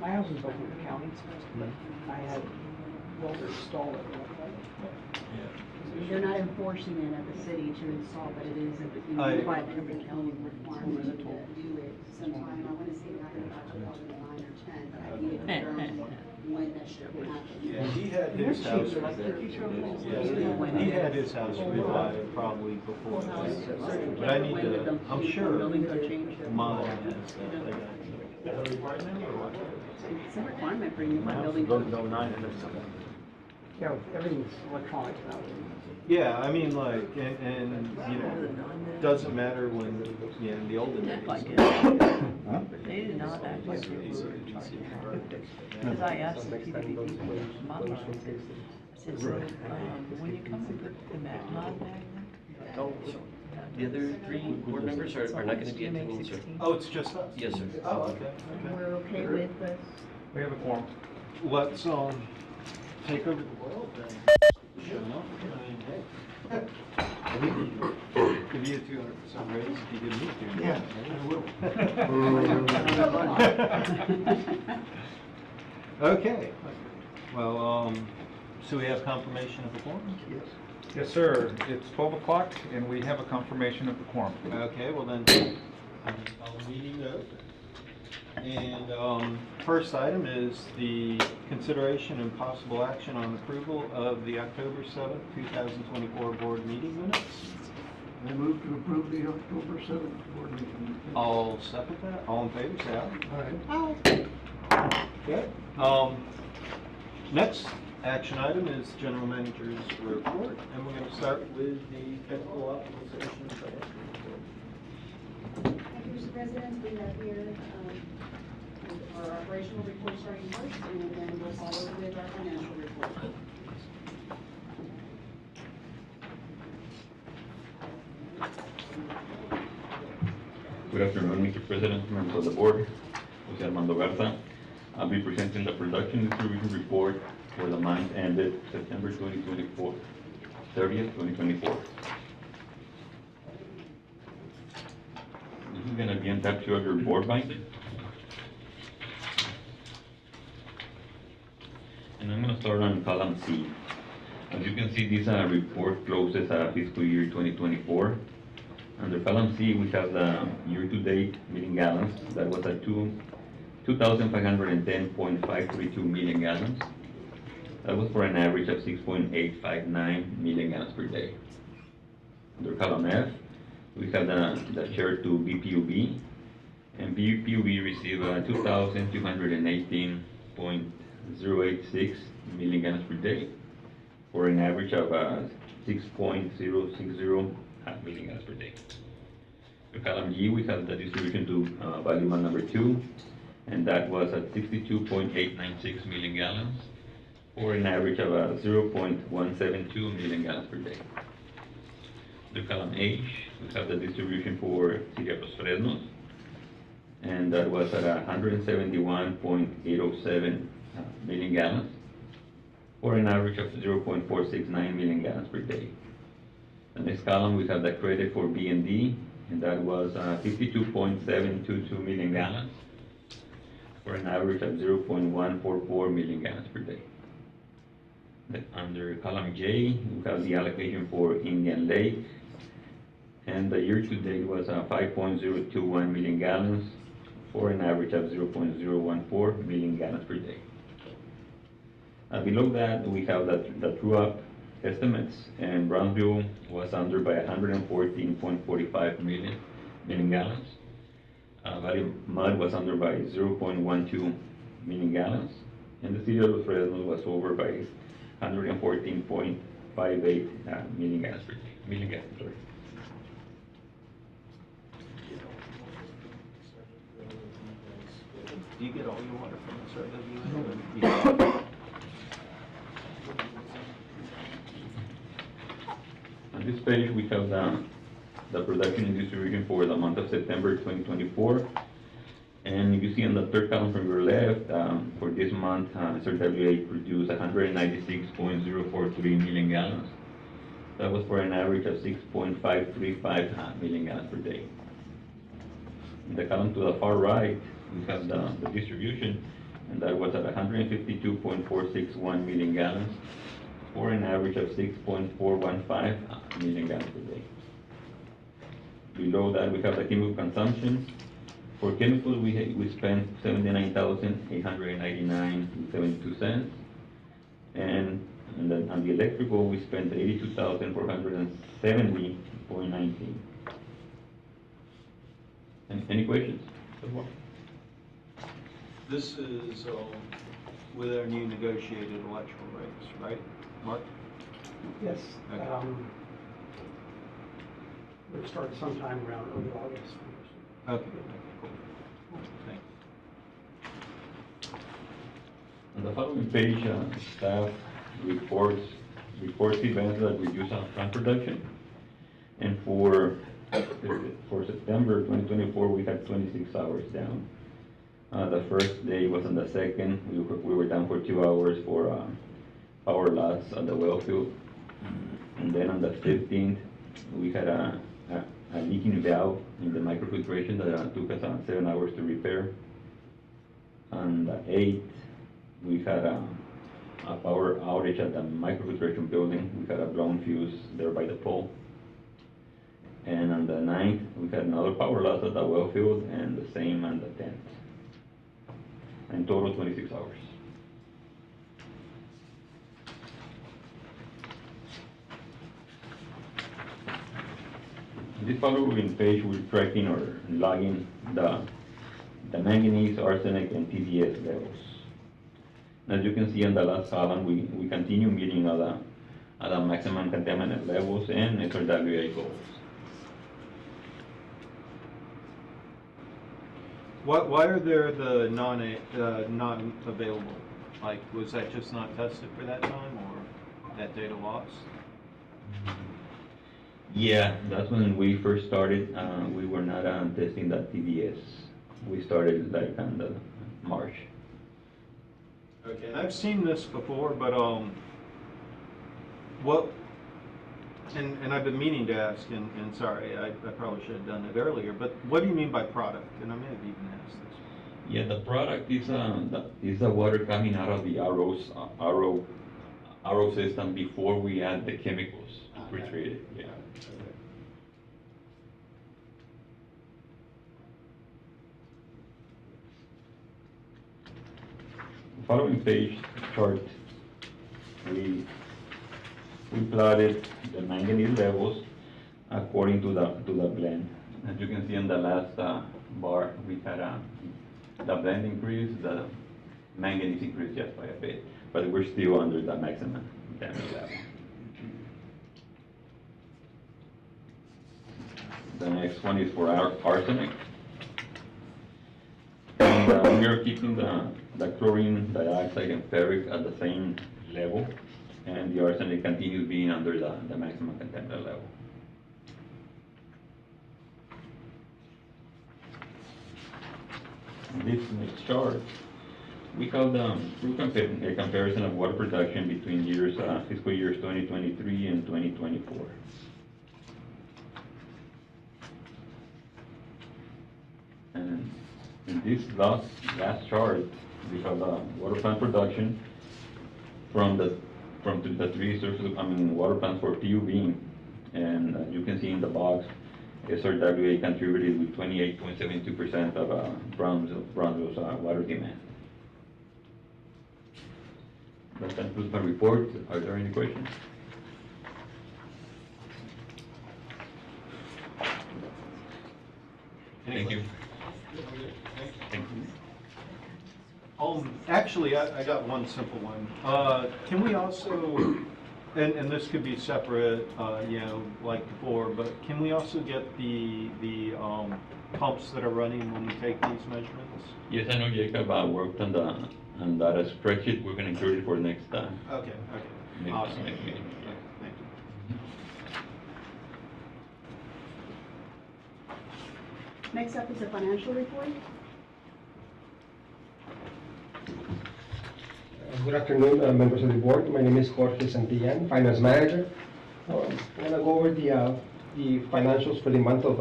My house is built in the county, but I had welder install it. They're not enforcing it at the city to install, but it is by every county requirement to do it sometime. I want to say back in about 2009 or 10. I need to confirm when that should happen. Yeah, he had his house. Yeah, he had his house revived probably before that. But I need to. I'm sure mine has that. It's a requirement for you to buy building code. Yeah, everything's electronic now. Yeah, I mean, like, and you know, doesn't matter when, you know, in the olden days. Like it. They did not act like they were charging. Because I asked the PDD people, my mom said, when you come to put the non-magnet. The other three board members are not going to be attending, sir. Oh, it's just us? Yes, sir. Oh, okay. We're okay with this. We have a quorum. Let's, take over the world then. Sure enough. I mean, hey. Give you a 200% raise if you give me 200%. Yeah, I will. Okay. Well, so we have confirmation of the quorum? Yes. Yes, sir. It's 12 o'clock, and we have a confirmation of the quorum. Okay, well then, I'll meeting open. And first item is the consideration and possible action on approval of the October 7th, 2024 board meeting minutes. I move to approve the October 7th board meeting. I'll second that. All in favor, say All right. aye. Okay. Next action item is general manager's report, and we're going to start with the technical optimization plan. Thank you, Mr. President. We have here our operational report starting first, and then we'll follow with our financial report. Good afternoon, Mr. President, members of the board. Jose Armando Garza. I'll be presenting the production distribution report for the month ended September 2024, 30th, 2024. This is going to be on tab 2 of your board binder. And I'm going to start on column C. As you can see, this report closes fiscal year 2024. Under column C, we have the year-to-date million gallons. That was at 2,510.532 million gallons. That was for an average of 6.859 million gallons per day. Under column F, we have the share to BPUB, and BPUB received 2,218.086 million gallons per day for an average of 6.060 million gallons per day. For column G, we have the distribution to value month number 2, and that was at 62.896 million gallons for an average of 0.172 million gallons per day. The column H, we have the distribution for City of Los Fresnos, and that was at 171.807 million gallons for an average of 0.469 million gallons per day. The next column, we have the credit for B&D, and that was 52.722 million gallons for an average of 0.144 million gallons per day. Under column J, we have the allocation for Indian Lake, and the year-to-date was 5.021 million gallons for an average of 0.014 million gallons per day. Below that, we have the true-up estimates, and Brownsville was under by 114.45 million gallons. Valley Mud was under by 0.12 million gallons, and the City of Los Fresnos was over by 114.58 million gallons per day. Sorry. Do you get all your water from SRWA? On this page, we have the production and distribution for the month of September 2024. And you see on the third column from your left, for this month, SRWA produced 196.043 million gallons. That was for an average of 6.535 million gallons per day. In the column to the far right, we have the distribution, and that was at 152.461 million gallons, for an average of 6.415 million gallons per day. Below that, we have the chemical consumption. For chemicals, we spent 79,899.72 cents, and then on the electrical, we spent 82,470.19. Any questions? This is with our new negotiated electrical rates, right, Mark? Yes. Okay. It started sometime around early August. Okay, cool. Thanks. On the following page, staff reports events that reduce our plant production. And for September 2024, we had 26 hours down. The first day was on the 2nd. We were down for 2 hours for power loss on the well field. And then on the 15th, we had a leaking valve in the microfiltration that took us 7 hours to repair. On the 8th, we had a power outage at the microfiltration building. We had a blown fuse there by the pole. And on the 9th, we had another power loss at the well field, and the same on the 10th. In total, 26 hours. In this following page, we're tracking or logging the manganese, arsenic, and TDS levels. As you can see in the last column, we continue meeting other maximum contaminant levels and SRWA goals. Why are there the non-available? Like, was that just not tested for that time, or that data loss? Yeah, that's when we first started. We were not testing that TDS. We started like on the March. Okay, and I've seen this before, but what? And I've been meaning to ask, and sorry, I probably should have done it earlier. But what do you mean by product? And I may have even asked this. Yeah, the product is the water coming out of the RO system before we add the chemicals to pre-treat it. Yeah. Following page chart, we plotted the manganese levels according to the blend. As you can see in the last bar, we had the blend increase, the manganese increased just by a bit, but we're still under the maximum contaminant level. The next one is for arsenic. And we are keeping the chlorine dioxide and ferric at the same level, and the arsenic continues being under the maximum contaminant level. This next chart, we have a comparison of water production between fiscal years 2023 and 2024. And in this last chart, we have the water plant production from the three surface, water plants for PUB, and you can see in the box, SRWA contributed with 28.72% of Brownsville's water demand. That concludes my report. Are there any questions? Thank you. Thank you. Actually, I got one simple one. Can we also, and this could be separate, like before, but can we also get the pumps that are running when we take these measurements? Yes, I know Jacob worked on that spreadsheet. We're going to include it for next time. Okay. Awesome. Next meeting. Okay, thank you. Next up is the financial report. Good afternoon, members of the board. My name is Jorge Santillan, Finance Manager. I'm going to go over the financials for the month of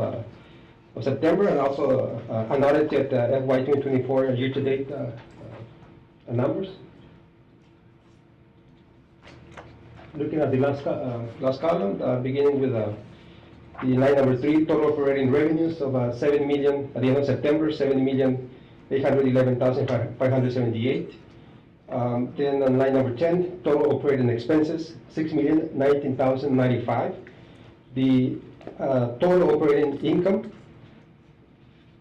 of September, and also unaudited FY 2024 year-to-date numbers. Looking at the last column, beginning with the line number 3, total operating revenues of 7 million at the end of September, 7,811,578. Then on line number 10, total operating expenses, 6,019,095. The total operating income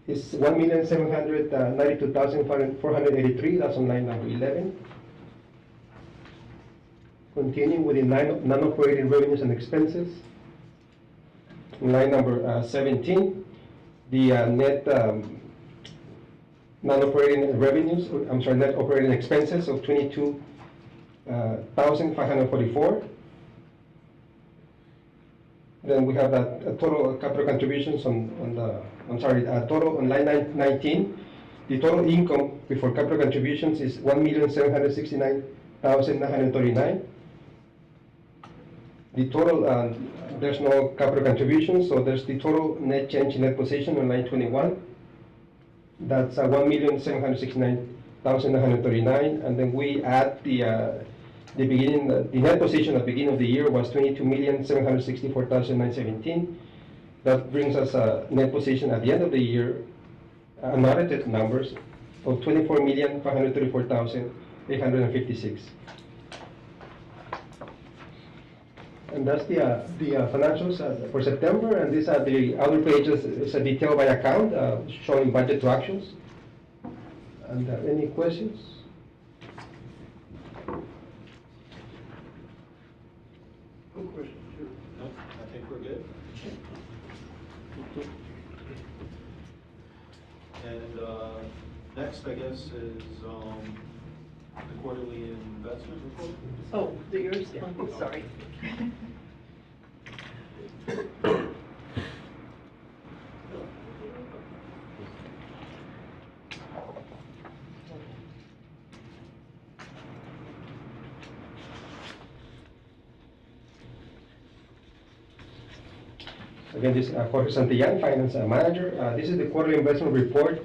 is 1,792,483. That's on line number 11. Continuing with the non-operating revenues and expenses. On line number 17, the net non-operating revenues, net operating expenses of 22,544. Then we have a total capital contributions total on line 19. The total income before capital contributions is 1,769,939. The total, there's no capital contributions, so there's the total net change in net position on line 21. That's 1,769,939, and then we add the net position at the beginning of the year was 22,764,917. That brings us a net position at the end of the year, unaudited numbers of 24,534,856. And that's the financials for September, and these are the other pages. It's a detail by account showing budget to actuals. And any questions? No questions, sure. No, I think we're good. And next, I guess, is the quarterly investment report. Oh, yours, yeah, sorry. Again, this is Jorge Santillán, Finance Manager. This is the quarterly investment report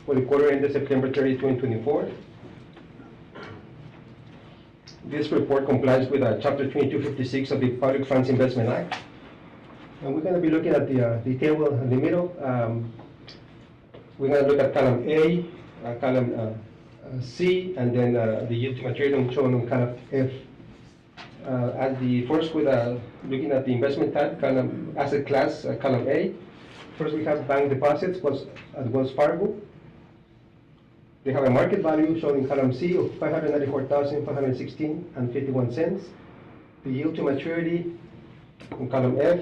for the quarter ended September 30, 2024. This report complies with Chapter 2256 of the Public Funds Investment Act. And we're going to be looking at the table in the middle. We're going to look at column A, column C, and then the yield to maturity shown on column F. At the first, with looking at the investment type, column asset class, column A. First, we have bank deposits at Wells Fargo. They have a market value shown in column C of $594,516.51. The yield to maturity in column F,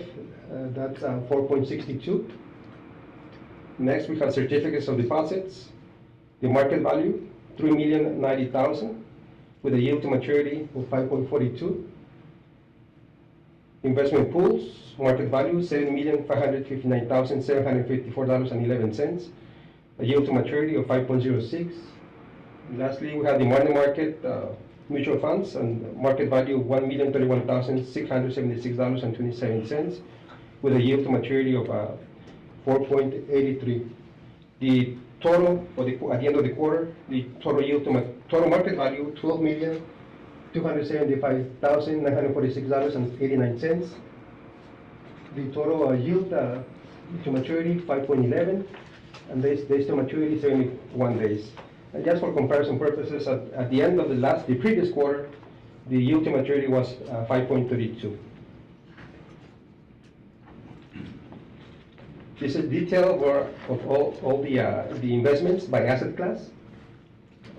that's 4.62. Next, we have certificates of deposits. The market value, $3,090,000, with a yield to maturity of 5.42. Investment pools, market value, $7,559,754.11. A yield to maturity of 5.06. Lastly, we have the money market mutual funds and market value of $1,031,676.27 with a yield to maturity of 4.83. The total at the end of the quarter, the total market value $12,275,946.89. The total yield to maturity 5.11. And days to maturity 71 days. And just for comparison purposes, at the end of the previous quarter, the yield to maturity was 5.32. This is detail of all the investments by asset class.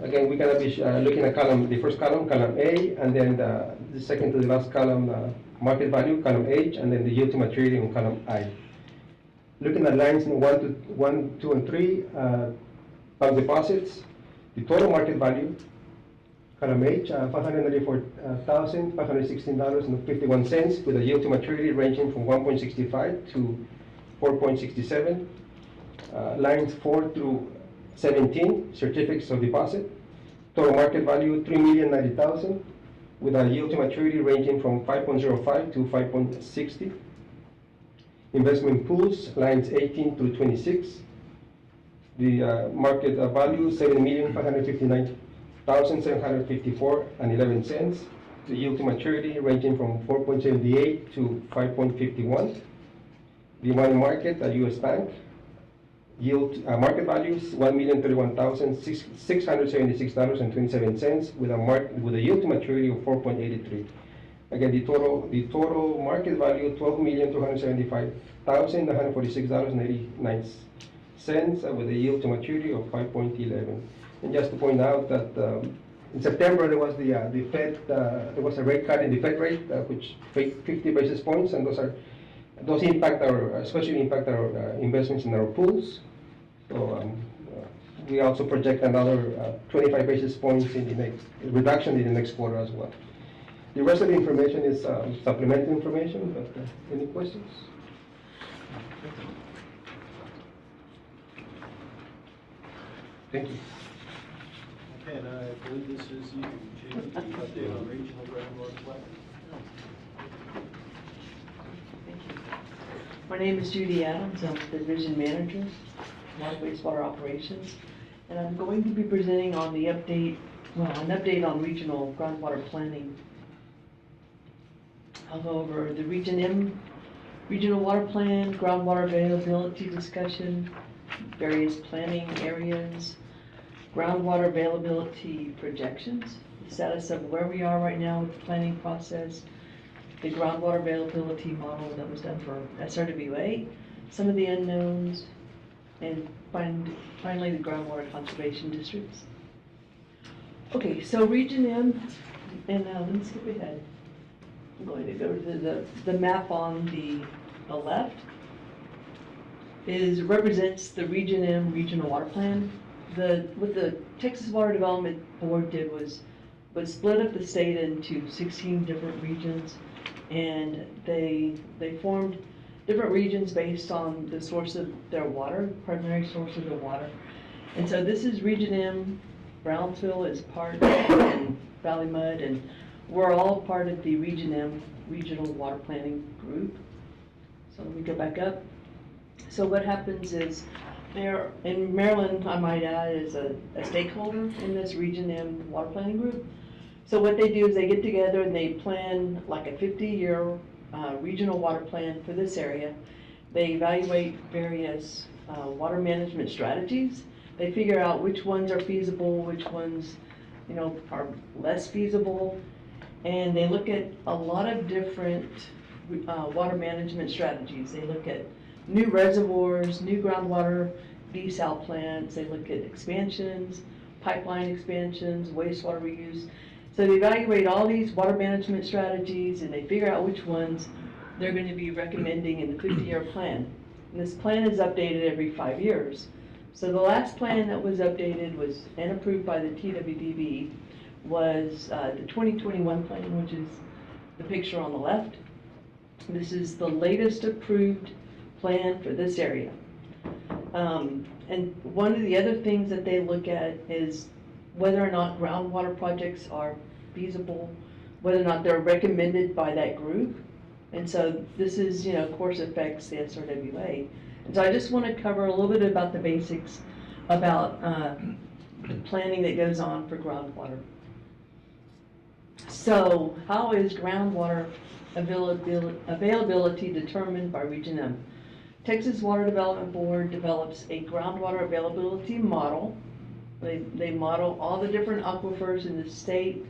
Again, we're going to be looking at the first column, column A, and then the second to the last column, market value, column H, and then the yield to maturity on column I. Looking at lines 1, 2, and 3, bank deposits, the total market value, column H, $594,516.51 with a yield to maturity ranging from 1.65 to 4.67. Lines 4 through 17, certificates of deposit, total market value $3,090,000 with a yield to maturity ranging from 5.05 to 5.60. investment pools, lines 18 through 26. The market value, 7,559,754.11. The yield to maturity ranging from 4.78 to 5.51. The money market at U.S. Bank, yield market values $1,031,676.27 with a yield to maturity of 4.83. Again, the total market value $12,275,946.89 with a yield to maturity of 5.11. And just to point out that in September there was the Fed there was a rate cut in the Fed rate which 50 basis points, and those especially impact our investments in our pools. So we also project another 25 basis points in the next reduction in the next quarter as well. The rest of the information is supplemental information, but any questions? Thank you. Okay, and I believe this is you, Judy, the update on regional groundwater plan. Thank you. My name is Judy Adams. I'm the Division Manager, Water Wastewater Operations, and I'm going to be presenting on the update, an update on regional groundwater planning. I'll go over the Region M, regional water plan, groundwater availability discussion, various planning areas, groundwater availability projections, the status of where we are right now with the planning process, the groundwater availability model that was done for SRWA, some of the unknowns, and finally the groundwater conservation districts. Okay, so Region M, and let me skip ahead. I'm going to go to the map on the left represents the Region M regional water plan. What the Texas Water Development Board did was split up the state into 16 different regions, and they formed different regions based on the source of their water, primary source of their water. And so this is Region M. Brownsville is part, and Valley Mud, and we're all part of the Region M regional water planning group. So let me go back up. So what happens is, there in Maryland, I might add, is a stakeholder in this Region M water planning group. So what they do is they get together and they plan like a 50-year regional water plan for this area. They evaluate various water management strategies. They figure out which ones are feasible, which ones, are less feasible, and they look at a lot of different water management strategies. They look at new reservoirs, new groundwater desal plants. They look at expansions, pipeline expansions, wastewater reuse. So they evaluate all these water management strategies and they figure out which ones they're going to be recommending in the 50-year plan. And this plan is updated every 5 years. So the last plan that was updated and approved by the TWDB was the 2021 plan, which is the picture on the left. This is the latest approved plan for this area. And one of the other things that they look at is whether or not groundwater projects are feasible, whether or not they're recommended by that group. And so this is, of course, affects the SRWA. And so I just want to cover a little bit about the basics about the planning that goes on for groundwater. So how is groundwater availability determined by Region M? Texas Water Development Board develops a groundwater availability model. They model all the different aquifers in the state.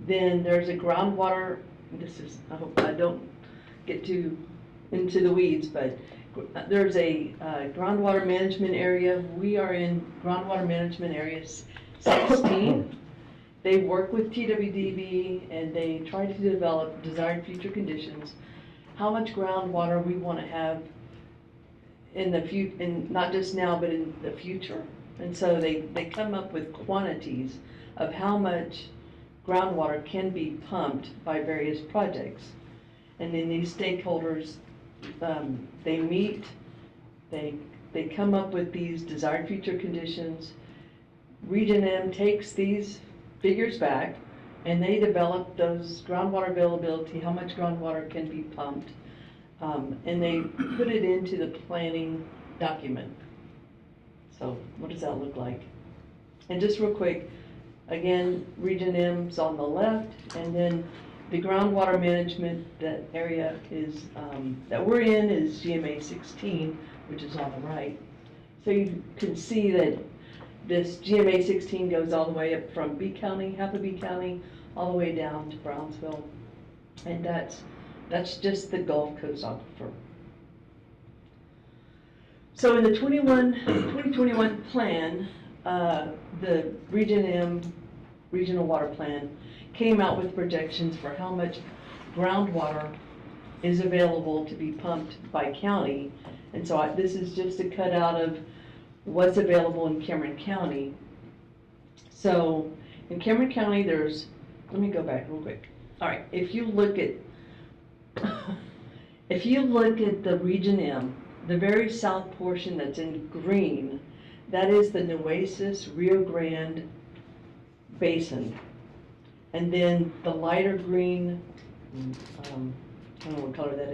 Then there's a groundwater, I hope I don't get too into the weeds, but there's a groundwater management area. We are in groundwater management area 16. They work with TWDB and they try to develop desired future conditions, how much groundwater we want to have in the future, and not just now, but in the future. And so they come up with quantities of how much groundwater can be pumped by various projects. And then these stakeholders, they meet, they come up with these desired future conditions. Region M takes these figures back and they develop those groundwater availability, how much groundwater can be pumped, And they put it into the planning document. So what does that look like? And just real quick, again, Region M's on the left, and then the groundwater management, that area is, that we're in is GMA 16, which is on the right. So you can see that this GMA 16 goes all the way up from B County, half of B County, all the way down to Brownsville. And that's just the Gulf Coast aquifer. So in the 2021 plan, the Region M Regional Water Plan came out with projections for how much groundwater is available to be pumped by county. And so this is just a cutout of what's available in Cameron County. So in Cameron County, there's, let me go back real quick. All right, if you look at the Region M, the very south portion that's in green, that is the Nueces Rio Grande Basin. And then the lighter green, I don't know what color that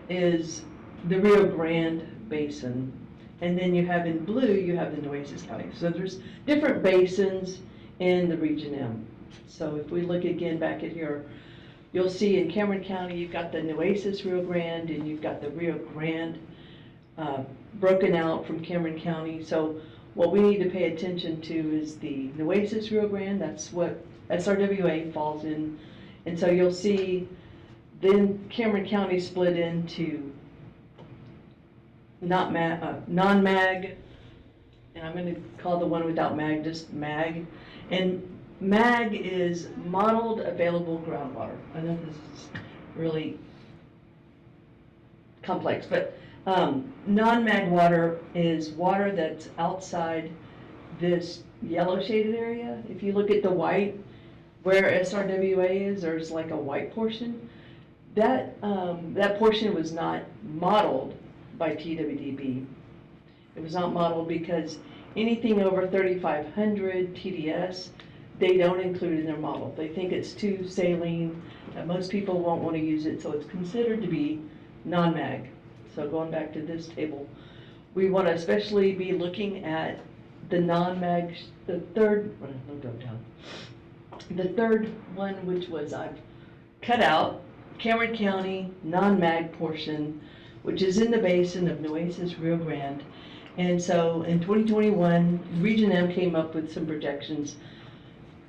is the Rio Grande Basin. And then you have in blue, you have the Nueces County. So there's different basins in the Region M. So if we look again back at here, you'll see in Cameron County, you've got the Nueces Rio Grande and you've got the Rio Grande broken out from Cameron County. So what we need to pay attention to is the Nueces Rio Grande. That's what SRWA falls in. And so you'll see then Cameron County split into non-MAG, and I'm going to call the one without MAG just MAG. And MAG is modeled available groundwater. I know this is really complex, but non-MAG water is water that's outside this yellow shaded area. If you look at the white, where SRWA is, there's like a white portion. That portion was not modeled by TWDB. It was not modeled because anything over 3,500 TDS, they don't include in their model. They think it's too saline, and most people won't want to use it, so it's considered to be non-MAG. So going back to this table, we want to especially be looking at the non-MAG, the third one, which was I've cut out, Cameron County non-MAG portion, which is in the basin of Nueces Rio Grande. And so in 2021, Region M came up with some projections,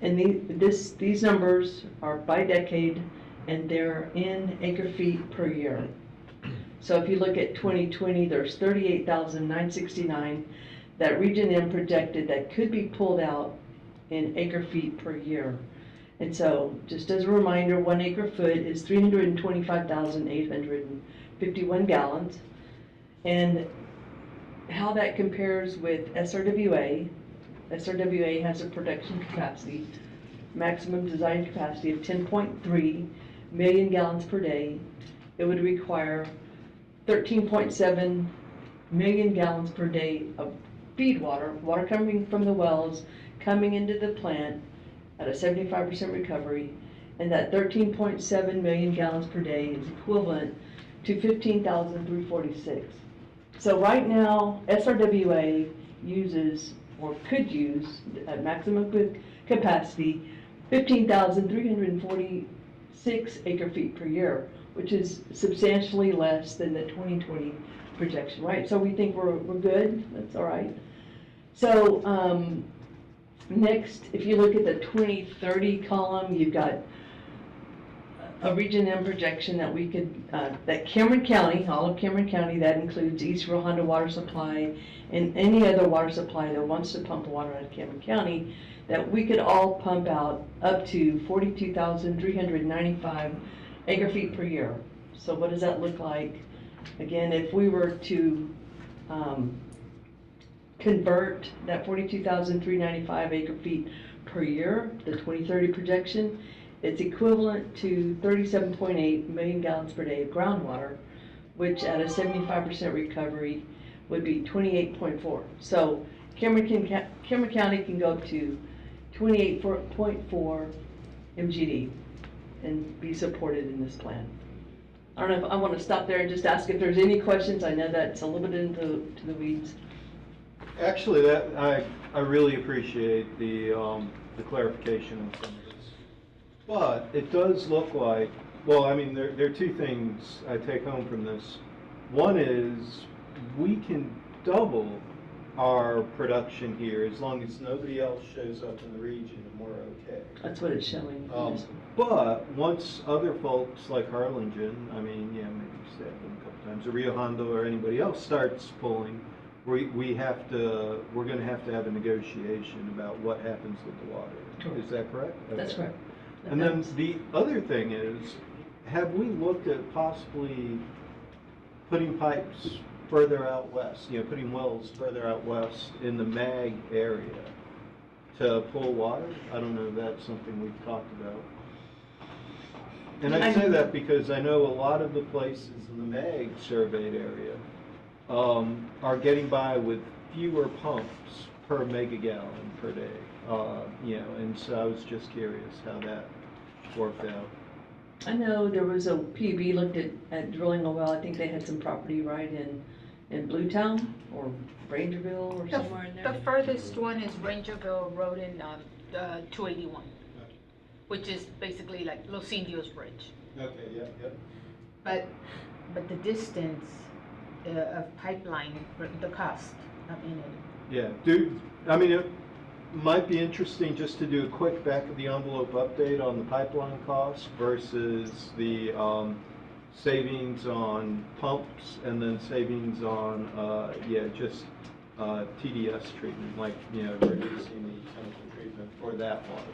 and these numbers are by decade, and they're in acre feet per year. So if you look at 2020, there's 38,969 that Region M projected that could be pulled out in acre feet per year. And so just as a reminder, 1 acre foot is 325,851 gallons. And how that compares with SRWA, SRWA has a production capacity, maximum design capacity of 10.3 million gallons per day. It would require 13.7 million gallons per day of feed water, water coming from the wells, coming into the plant at a 75% recovery, and that 13.7 million gallons per day is equivalent to 15,346. So right now, SRWA uses, or could use, at maximum capacity, 15,346 acre feet per year, which is substantially less than the 2020 projection, right? So we think we're good, that's all right. So next, if you look at the 2030 column, you've got a Region M projection that we could, that Cameron County, all of Cameron County, that includes East Rio Hondo Water Supply and any other water supply that wants to pump water out of Cameron County, that we could all pump out up to 42,395 acre feet per year. So what does that look like? Again, if we were to convert that 42,395 acre feet per year, the 2030 projection, it's equivalent to 37.8 million gallons per day of groundwater, which at a 75% recovery would be 28.4. So Cameron County can go up to 28.4 MGD and be supported in this plan. I don't know if I want to stop there and just ask if there's any questions. I know that's a little bit into the weeds. Actually, I really appreciate the clarification on some of this. But it does look like, well, I mean, there are two things I take home from this. One is we can double our production here as long as nobody else shows up in the region and we're okay. That's what it's showing. But once other folks like Harlingen, I mean, yeah, maybe stay up them a couple times, or Rio Hondo or anybody else starts pulling, we're going to have a negotiation about what happens with the water. Correct. Is that correct? That's Okay. correct. And then the other thing is, have we looked at possibly putting pipes further out west, putting wells further out west in the MAG area to pull water? I don't know if that's something we've talked about. And I say that because I know a lot of the places in the MAG surveyed area are getting by with fewer pumps per megagallon per day. And so I was just curious how that worked out. I know there was a PUB looked at drilling a well. I think they had some property right in Bluetown or Rangerville or somewhere in there. The furthest one is Rangerville Road in 281, which is basically like Los Indios Bridge. Okay, yeah. But the distance of pipeline, the cost, I mean, it might be interesting just to do a quick back of the envelope update on the pipeline costs versus the savings on pumps and then savings on, just TDS treatment, like, reducing the chemical treatment for that water.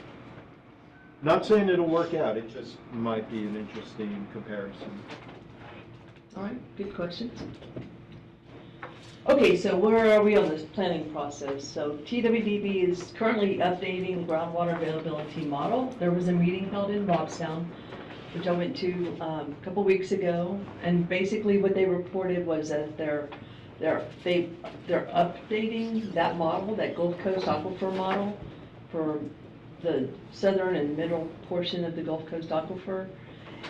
Not saying it'll work out, it just might be an interesting comparison. All right, good questions. Okay, so where are we on this planning process? So TWDB is currently updating the groundwater availability model. There was a meeting held in Robstown, which I went to a couple weeks ago, and basically what they reported was that they're updating that model, that Gulf Coast Aquifer model, for the southern and middle portion of the Gulf Coast Aquifer,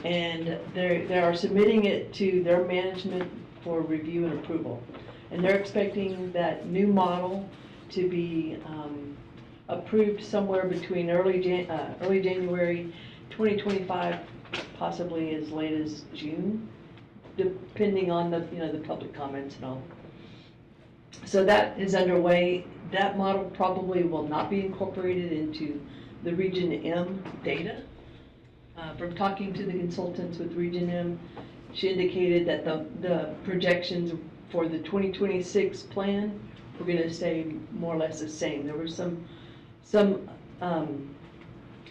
and they are submitting it to their management for review and approval. And they're expecting that new model to be approved somewhere between early January 2025, possibly as late as June, depending on the public comments and all. So that is underway. That model probably will not be incorporated into the Region M data. From talking to the consultants with Region M, she indicated that the projections for the 2026 plan were going to stay more or less the same. There was some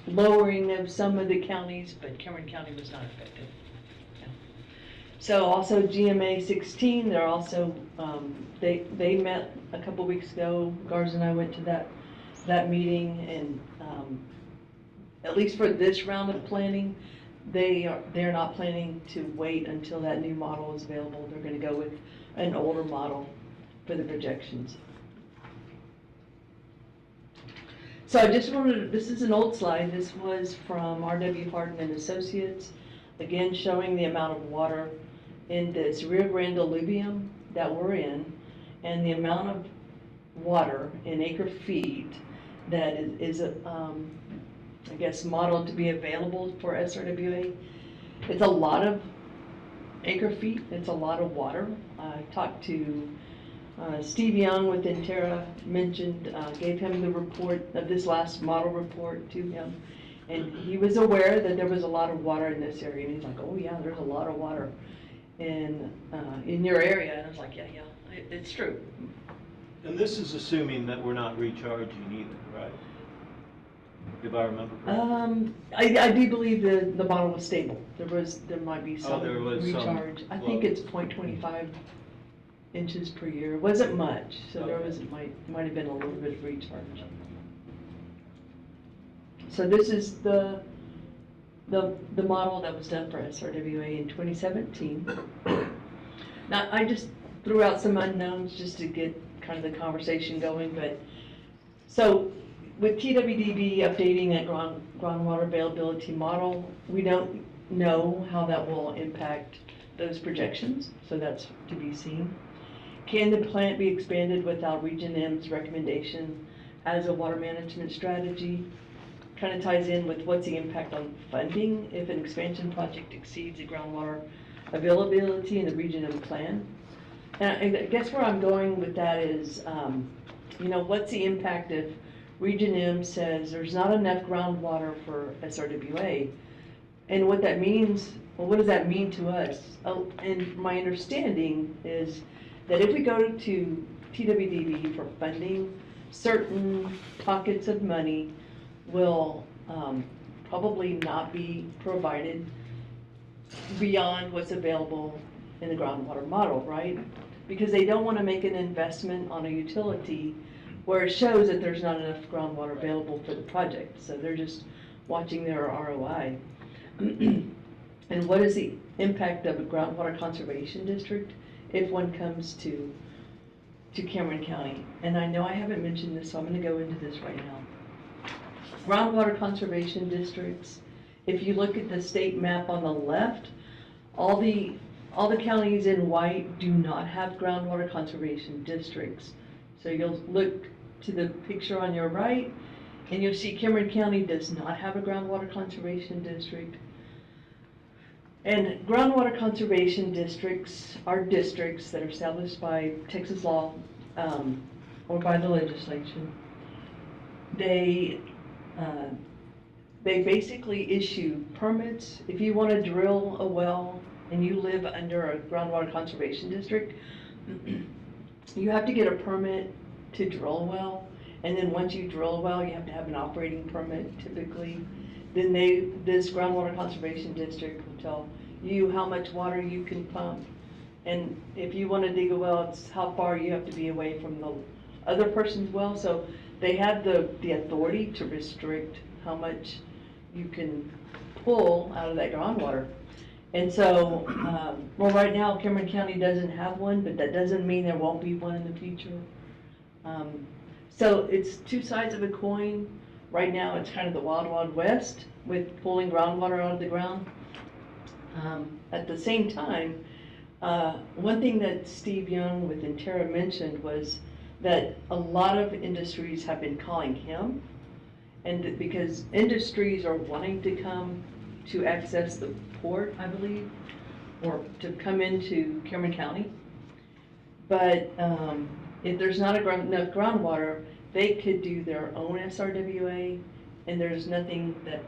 lowering of some of the counties, but Cameron County was not affected. Yeah. So also GMA 16, they're also they met a couple weeks ago. Garza and I went to that meeting, and at least for this round of planning, they're not planning to wait until that new model is available. They're going to go with an older model for the projections. So I just wanted, this is an old slide. This was from R.W. Hardin and Associates, again showing the amount of water in this Rio Grande alluvium that we're in, and the amount of water in acre feet that is I guess modeled to be available for SRWA. It's a lot of acre feet, it's a lot of water. I talked to Steve Young with Interra, gave him the report of this last model report to him, and he was aware that there was a lot of water in this area, and he's like, oh yeah, there's a lot of water in your area, and I was like, yeah, it's true. And this is assuming that we're not recharging either, right? If I remember correctly. I do believe the model was stable. There might be some there was recharge. I think it's 0.25 inches per year. It wasn't much, so there was might have been a little bit of recharge. So this is the model that was done for SRWA in 2017. Now I just threw out some unknowns just to get kind of the conversation going, but so with TWDB updating that groundwater availability model, we don't know how that will impact those projections, so that's to be seen. Can the plant be expanded without Region M's recommendation as a water management strategy? Kind of ties in with what's the impact on funding if an expansion project exceeds the groundwater availability in the Region M plan? And I guess where I'm going with that is, what's the impact if Region M says there's not enough groundwater for SRWA? And what that means, well, what does that mean to us? Oh, and my understanding is that if we go to TWDB for funding, certain pockets of money will probably not be provided beyond what's available in the groundwater model, right? Because they don't want to make an investment on a utility where it shows that there's not enough groundwater available for the project. So they're just watching their ROI. And what is the impact of a groundwater conservation district if one comes to Cameron County? And I know I haven't mentioned this, so I'm going to go into this right now. Groundwater conservation districts, if you look at the state map on the left, all the counties in white do not have groundwater conservation districts. So you'll look to the picture on your right, and you'll see Cameron County does not have a groundwater conservation district. And groundwater conservation districts are districts that are established by Texas law or by the legislation. They basically issue permits. If you want to drill a well and you live under a groundwater conservation district, you have to get a permit to drill a well. And then once you drill a well, you have to have an operating permit typically. Then this groundwater conservation district will tell you how much water you can pump. And if you want to dig a well, it's how far you have to be away from the other person's well. So they have the authority to restrict how much you can pull out of that groundwater. And so, well, right now, Cameron County doesn't have one, but that doesn't mean there won't be one in the future. So it's two sides of a coin. Right now, it's kind of the wild, wild west with pulling groundwater out of the ground. At the same time, one thing that Steve Young with Intera mentioned was that a lot of industries have been calling him, and because industries are wanting to come to access the port, I believe, or to come into Cameron County. But if there's not enough groundwater, they could do their own SRWA, and there's nothing that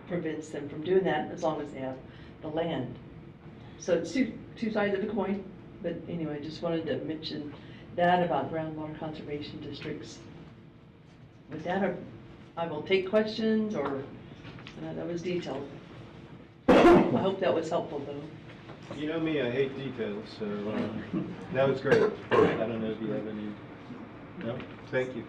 prevents them from doing that as long as they have the land. So it's two sides of the coin, but anyway, I just wanted to mention that about groundwater conservation districts. With that, I will take questions, or that was detailed. I hope that was helpful, though. You know me, I hate details, so that was great. I don't know if you have any. No? Thank you.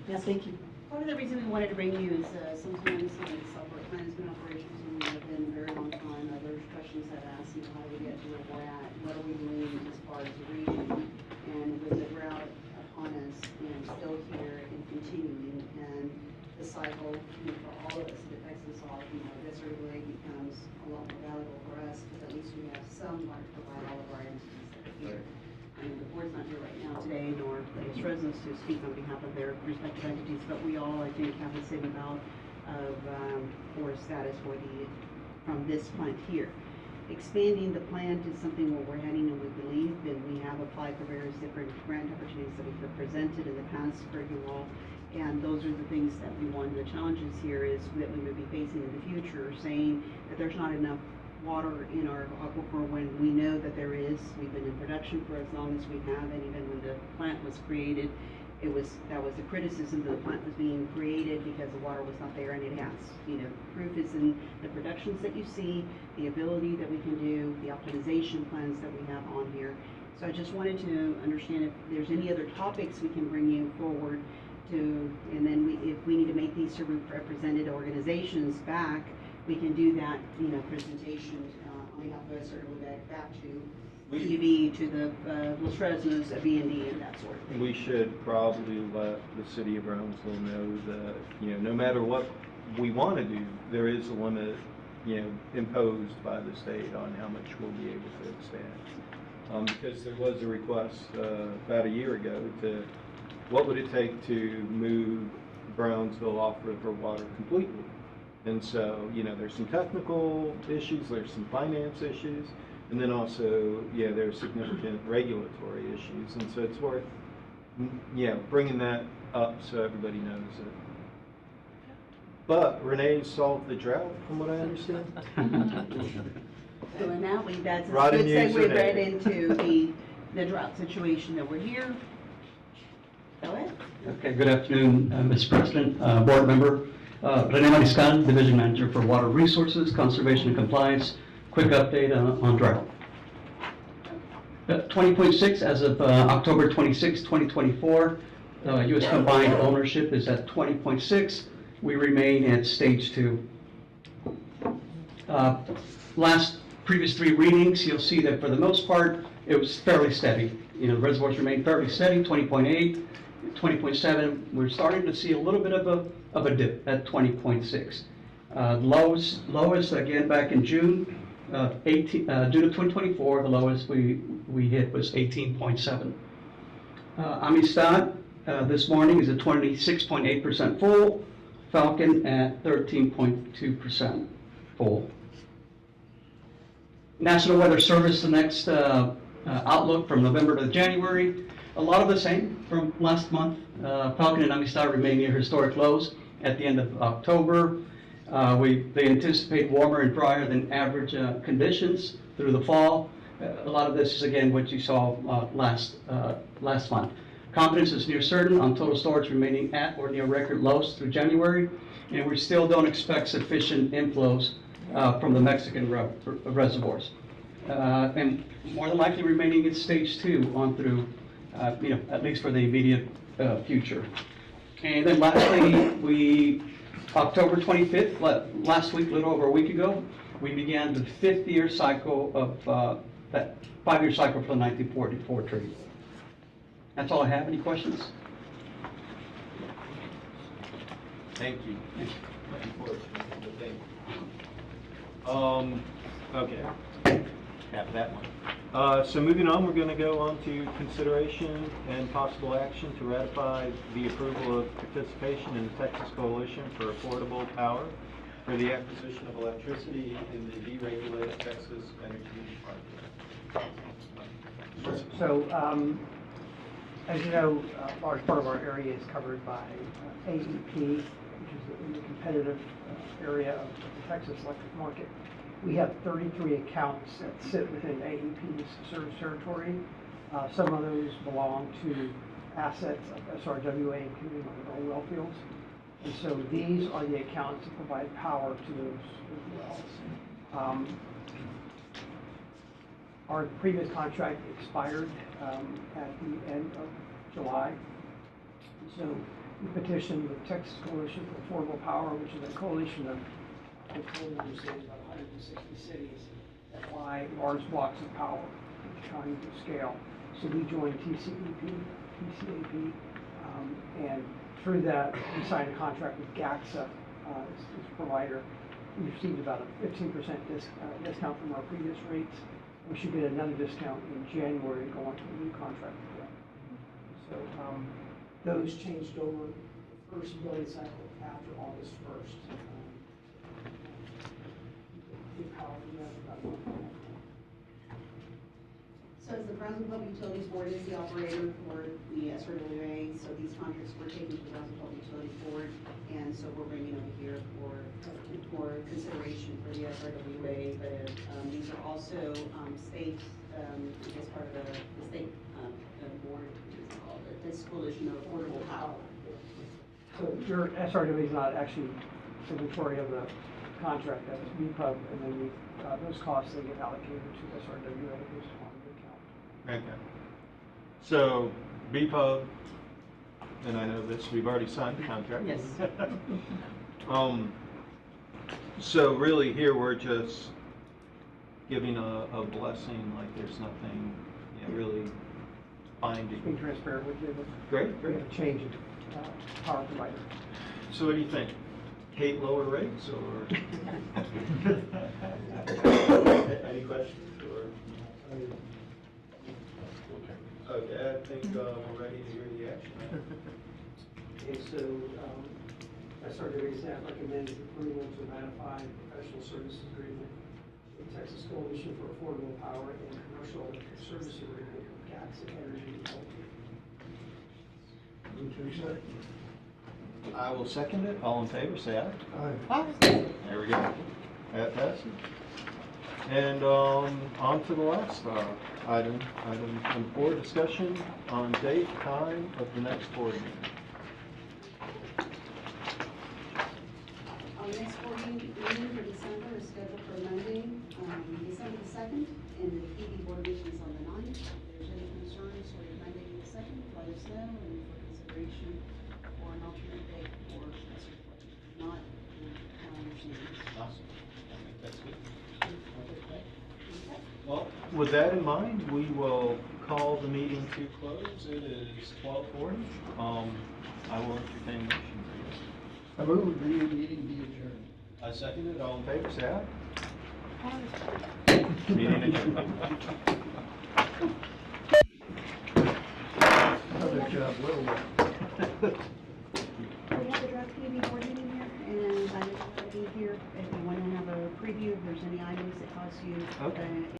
Yeah, thank you. Part of the reason we wanted to bring you is sometimes software plans been operations and have been a very long time. There's questions that ask, how do we get to where we're at? What are we doing as far as the region? And with the drought upon us and still here and continuing, and the cycle for all of us, it affects us all. This really becomes a lot more valuable for us because at least we have some water to provide all of our entities that are here. The board's not here right now today, nor the residents to speak on behalf of their respective entities, but we all, I think, have the same amount of forest status from this plant here. Expanding the plant is something where we're heading, and we believe, and we have applied for various different grant opportunities that we've presented in the past for you all, and those are the things that we want. The challenges here is that we may be facing in the future, saying that there's not enough water in our aquifer when we know that there is. We've been in production for as long as we have, and even when the plant was created, that was the criticism that the plant was being created because the water was not there, and it has. Proof is in the productions that you see, the ability that we can do, the optimization plans that we have on here. So I just wanted to understand if there's any other topics we can bring you forward to, and then if we need to make these represented organizations back, we can do that, presentation on behalf of us, or back to UV, to the Los Fresnos, B&D, and that sort of thing. We should probably let the city of Brownsville know that, no matter what we want to do, there is a limit imposed by the state on how much we'll be able to expand. Because there was a request about a year ago to, what would it take to move Brownsville off river water completely? And so, there's some technical issues, there's some finance issues, and then also, there's significant regulatory issues. And so it's worth, bringing that up so everybody knows it. But Renee solved the drought, from what I understand. So now that's a Right good in use, segue Renee. right into the drought situation that we're here. Go ahead. Okay, good afternoon, Mr. President, Board Member. Rene Mariscal, Division Manager for Water Resources, Conservation and Compliance. Quick update on drought. 20.6 as of October 26, 2024. U.S. combined ownership is at 20.6. We remain at stage 2. Previous 3 readings, you'll see that for the most part, it was fairly steady. The reservoirs remained fairly steady, 20.8, 20.7. We're starting to see a little bit of a dip at 20.6. Lowest again back in June, June of 2024, the lowest we hit was 18.7. Amistad this morning is at 26.8% full. Falcon at 13.2% full. National Weather Service, the next outlook from November to January. A lot of the same from last month. Falcon and Amistad remain near historic lows at the end of October. They anticipate warmer and drier than average conditions through the fall. A lot of this is again what you saw last month. Confidence is near certain on total storage remaining at or near record lows through January, and we still don't expect sufficient inflows from the Mexican reservoirs. And more than likely remaining in stage 2 on through, at least for the immediate future. And then lastly, October 25th, last week, a little over a week ago, we began the 5th-year cycle of that 5-year cycle for the 1944 treaty. That's all I have. Any questions? Thank you. Okay, have that one. So moving on, we're going to go on to consideration and possible action to ratify the approval of participation in the Texas Coalition for Affordable Power for the acquisition of electricity in the deregulated Texas energy market. So, as you know, a large part of our area is covered by AEP, which is the competitive area of the Texas electric market. We have 33 accounts that sit within AEP's service territory. Some of those belong to assets of SRWA and community oil well fields. And so these are the accounts that provide power to those wells. Our previous contract expired at the end of July. So we petitioned the Texas Coalition for Affordable Power, which is a coalition of about 160 cities that buy large blocks of power at the county scale. So we joined TCAP, and through that we signed a contract with GAXA, as provider. We received about a 15% discount from our previous rates. We should get another discount in January and go on to a new contract with them. So those changed over the first billing cycle after August 1st. So as the Brownsville Public Utilities Board is the operator for the SRWA, so these contracts were taken to the Brownsville Public Utilities Board, and so we're bringing over here for consideration for the SRWA, but these are also state, I guess part of the state board, it's called the Texas Coalition of Affordable Power. So your SRWA is not actually signatory of the contract, that's BPUB, and then those costs then get allocated to SRWA based upon the account. Okay. So BPUB, and I know this, we've already signed the contract. Yes. So really here we're just giving a blessing, like there's nothing, really binding. Being transparent with you, but Great, we great. have a change in power provider. So what do you think? hate lower rates, or? Any questions, or? Okay, I think we're ready to hear the action. Okay, so, SRWA staff recommends approval to ratify professional services agreement with Texas Coalition for Affordable Power and Commercial Electric Service Agreement with Gas and Energy Development. Move to accept. I will second it. All in favor, say aye. Aye. There we go. That passes. And on to the last item, item number 4, discussion on date, time of the next board meeting. Our next board meeting for December is scheduled for Monday, December the 2nd, and the PD board meeting is on the 9th. If there's any concerns for Monday the 2nd, let us know, and for consideration for an alternate date for this report. If not, calendars needed. Awesome. I think that's good. Okay. Well, with that in mind, we will call the meeting to close. It is 12:40. I will entertain a motion. I move the meeting be adjourned. I second it. All in favor, say aye. Meeting adjourned. Another job well done. We have the draft PD board meeting here, and I will be here if you want to have a preview, if there's any items that cause you. Okay.